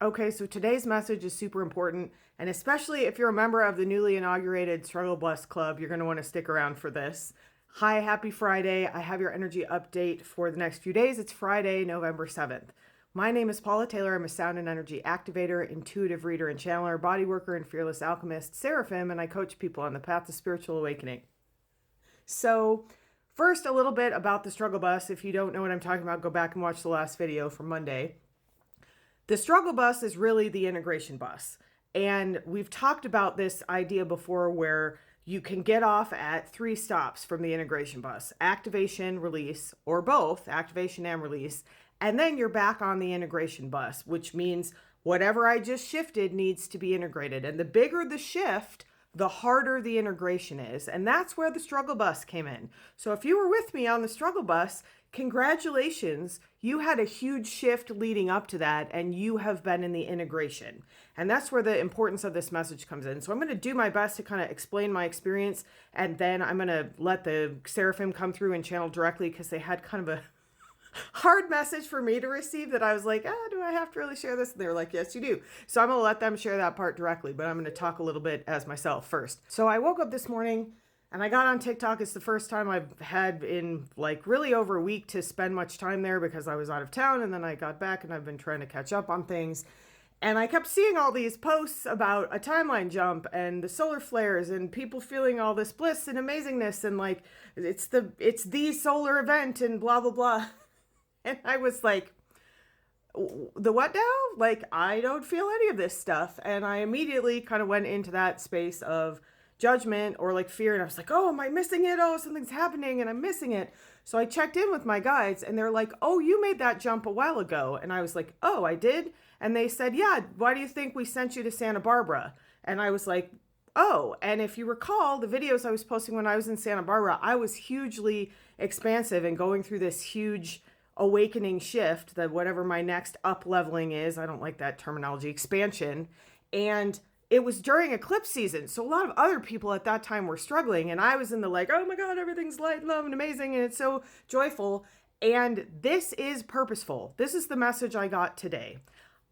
Okay, so today's message is super important, and especially if you're a member of the newly inaugurated Struggle Bus Club, you're going to want to stick around for this. Hi, happy Friday. I have your energy update for the next few days. It's Friday, November 7th. My name is Paula Taylor. I'm a sound and energy activator, intuitive reader and channeler, body worker, and fearless alchemist, seraphim, and I coach people on the path to spiritual awakening. So, first, a little bit about the Struggle Bus. If you don't know what I'm talking about, go back and watch the last video from Monday. The struggle bus is really the integration bus. And we've talked about this idea before where you can get off at 3 stops from the integration bus: activation, release, or both, activation and release. And then you're back on the integration bus, which means whatever I just shifted needs to be integrated. And the bigger the shift, the harder the integration is. And that's where the struggle bus came in. So if you were with me on the struggle bus, congratulations, you had a huge shift leading up to that, and you have been in the integration. And that's where the importance of this message comes in. So I'm going to do my best to kind of explain my experience, and then I'm going to let the seraphim come through and channel directly, because they had kind of a hard message for me to receive that I was like, do I have to really share this? And they were like, yes, you do. So I'm going to let them share that part directly, but I'm going to talk a little bit as myself first. So I woke up this morning and I got on TikTok. It's the first time I've had in like really over a week to spend much time there, because I was out of town and then I got back and I've been trying to catch up on things. And I kept seeing all these posts about a timeline jump and the solar flares and people feeling all this bliss and amazingness and like it's the solar event and blah blah blah. And I was like, the what now? Like, I don't feel any of this stuff. And I immediately kind of went into that space of judgment or like fear. And I was like, oh, am I missing it? Oh, something's happening and I'm missing it. So I checked in with my guides and they're like, oh, you made that jump a while ago. And I was like, oh, I did? And they said, yeah, why do you think we sent you to Santa Barbara? And I was like, oh, and if you recall the videos I was posting when I was in Santa Barbara, I was hugely expansive and going through this huge awakening shift, that whatever my next up leveling is, I don't like that terminology, expansion. And it was during eclipse season. So a lot of other people at that time were struggling. And I was in the like, oh my God, everything's light and love and amazing. And it's so joyful. And this is purposeful. This is the message I got today.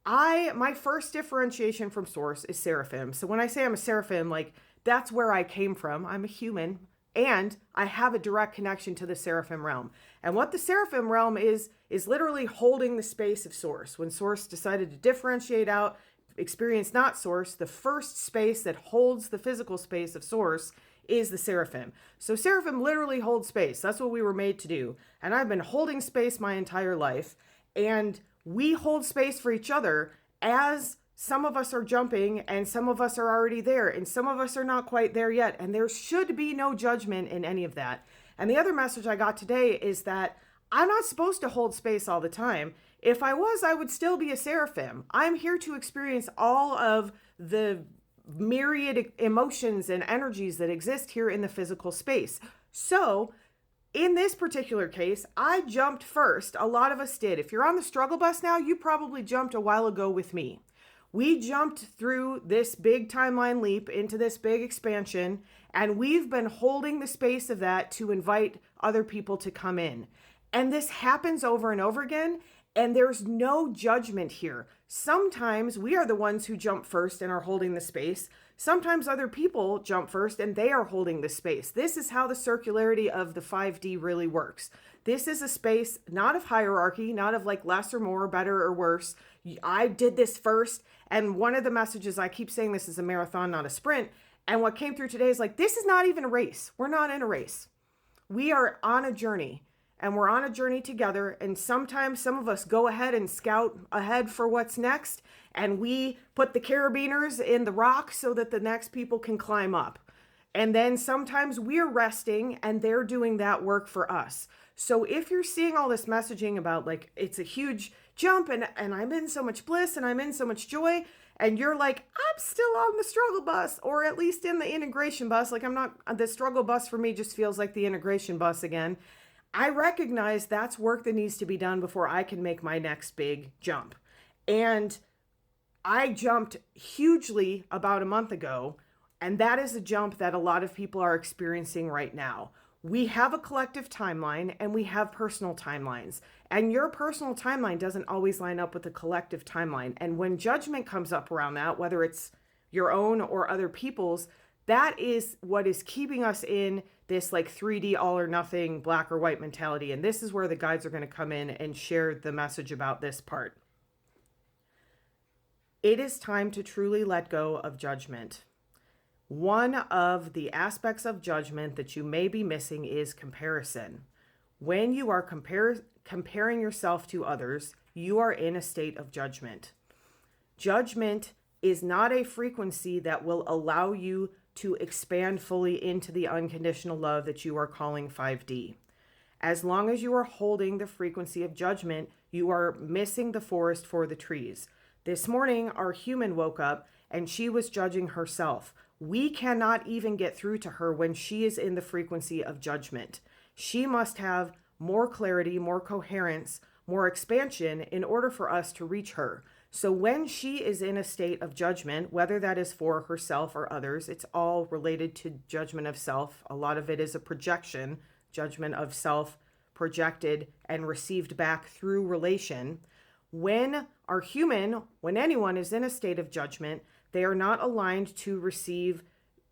My first differentiation from source is seraphim. So when I say I'm a seraphim, like that's where I came from. I'm a human. And I have a direct connection to the seraphim realm. And what the seraphim realm is literally holding the space of source. When source decided to differentiate out, experience not source, the first space that holds the physical space of source is the seraphim. So seraphim literally hold space. That's what we were made to do. And I've been holding space my entire life. And we hold space for each other as some of us are jumping and some of us are already there and some of us are not quite there yet. And there should be no judgment in any of that. And the other message I got today is that I'm not supposed to hold space all the time. If I was, I would still be a seraphim. I'm here to experience all of the myriad emotions and energies that exist here in the physical space. So in this particular case, I jumped first. A lot of us did. If you're on the struggle bus now, you probably jumped a while ago with me. We jumped through this big timeline leap into this big expansion, and we've been holding the space of that to invite other people to come in. And this happens over and over again, and there's no judgment here. Sometimes we are the ones who jump first and are holding the space. Sometimes other people jump first and they are holding the space. This is how the circularity of the 5D really works. This is a space not of hierarchy, not of like less or more, better or worse. I did this first. And one of the messages, I keep saying this is a marathon, not a sprint. And what came through today is like, this is not even a race. We're not in a race. We are on a journey. And we're on a journey together. And sometimes some of us go ahead and scout ahead for what's next. And we put the carabiners in the rock so that the next people can climb up. And then sometimes we're resting and they're doing that work for us. So if you're seeing all this messaging about like, it's a huge jump and I'm in so much bliss and I'm in so much joy, and you're like, I'm still on the struggle bus, or at least in the integration bus. Like I'm not, the struggle bus for me just feels like the integration bus again. I recognize that's work that needs to be done before I can make my next big jump. And I jumped hugely about a month ago, and that is a jump that a lot of people are experiencing right now. We have a collective timeline and we have personal timelines. And your personal timeline doesn't always line up with the collective timeline. And when judgment comes up around that, whether it's your own or other people's, that is what is keeping us in this like 3D all or nothing, black or white mentality. And this is where the guides are going to come in and share the message about this part. It is time to truly let go of judgment. One of the aspects of judgment that you may be missing is comparison. When you are comparing yourself to others, you are in a state of judgment. Judgment is not a frequency that will allow you to expand fully into the unconditional love that you are calling 5D. As long as you are holding the frequency of judgment, you are missing the forest for the trees. This morning, our human woke up and she was judging herself. We cannot even get through to her when she is in the frequency of judgment. She must have more clarity, more coherence, more expansion in order for us to reach her. So when she is in a state of judgment, whether that is for herself or others, it's all related to judgment of self. A lot of it is a projection, judgment of self projected and received back through relation. When anyone is in a state of judgment, they are not aligned to receive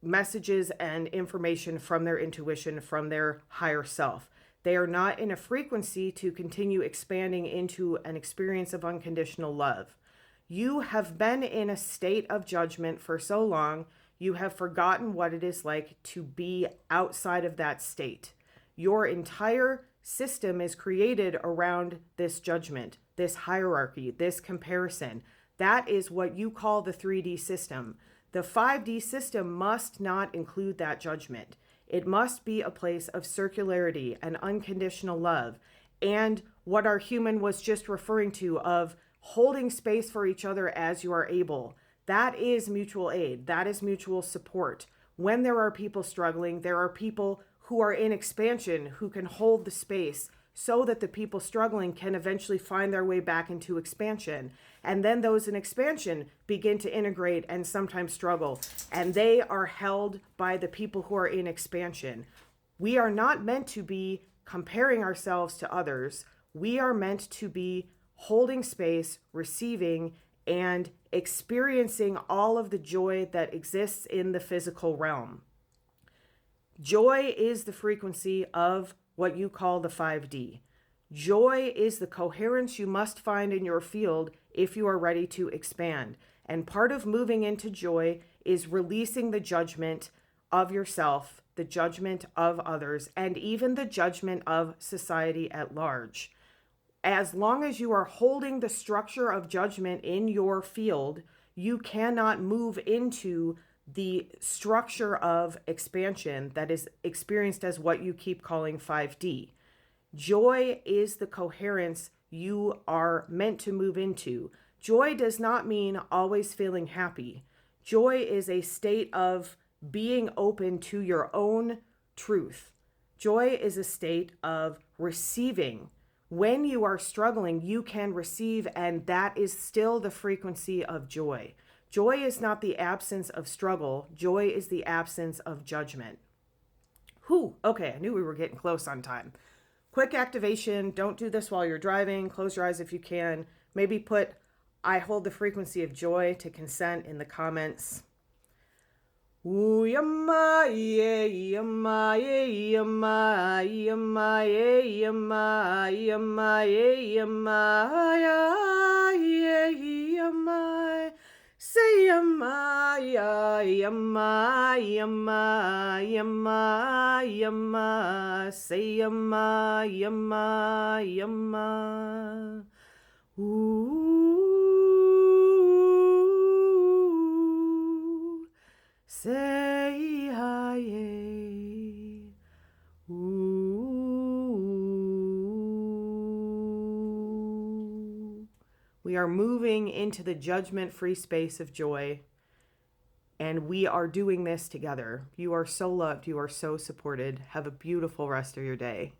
messages and information from their intuition, from their higher self. They are not in a frequency to continue expanding into an experience of unconditional love. You have been in a state of judgment for so long, you have forgotten what it is like to be outside of that state. Your entire system is created around this judgment, this hierarchy, this comparison. That is what you call the 3D system. The 5D system must not include that judgment. It must be a place of circularity and unconditional love. And what our human was just referring to of holding space for each other as you are able. That is mutual aid. That is mutual support. When there are people struggling, there are people who are in expansion who can hold the space so that the people struggling can eventually find their way back into expansion. And then those in expansion begin to integrate and sometimes struggle. And they are held by the people who are in expansion. We are not meant to be comparing ourselves to others. We are meant to be holding space, receiving, and experiencing all of the joy that exists in the physical realm. Joy is the frequency of what you call the 5D. Joy is the coherence you must find in your field if you are ready to expand. And part of moving into joy is releasing the judgment of yourself, the judgment of others, and even the judgment of society at large. As long as you are holding the structure of judgment in your field, you cannot move into the structure of expansion that is experienced as what you keep calling 5D. Joy is the coherence you are meant to move into. Joy does not mean always feeling happy. Joy is a state of being open to your own truth. Joy is a state of receiving. When you are struggling, you can receive, and that is still the frequency of joy. Joy is not the absence of struggle. Joy is the absence of judgment. Okay, I knew we were getting close on time. Quick activation. Don't do this while you're driving. Close your eyes if you can. Maybe put "I hold the frequency of joy" to consent in the comments. Ooh, yama, yeah, yama, yeah, yama, yama, yeah, yama, yama, yeah, yama, yeah, yama. Say yama, yeah, yama, yama, yama, yama. Say yama, yama, yama. Ooh. Say aye. Ooh. We are moving into the judgment-free space of joy, and we are doing this together. You are so loved. You are so supported. Have a beautiful rest of your day.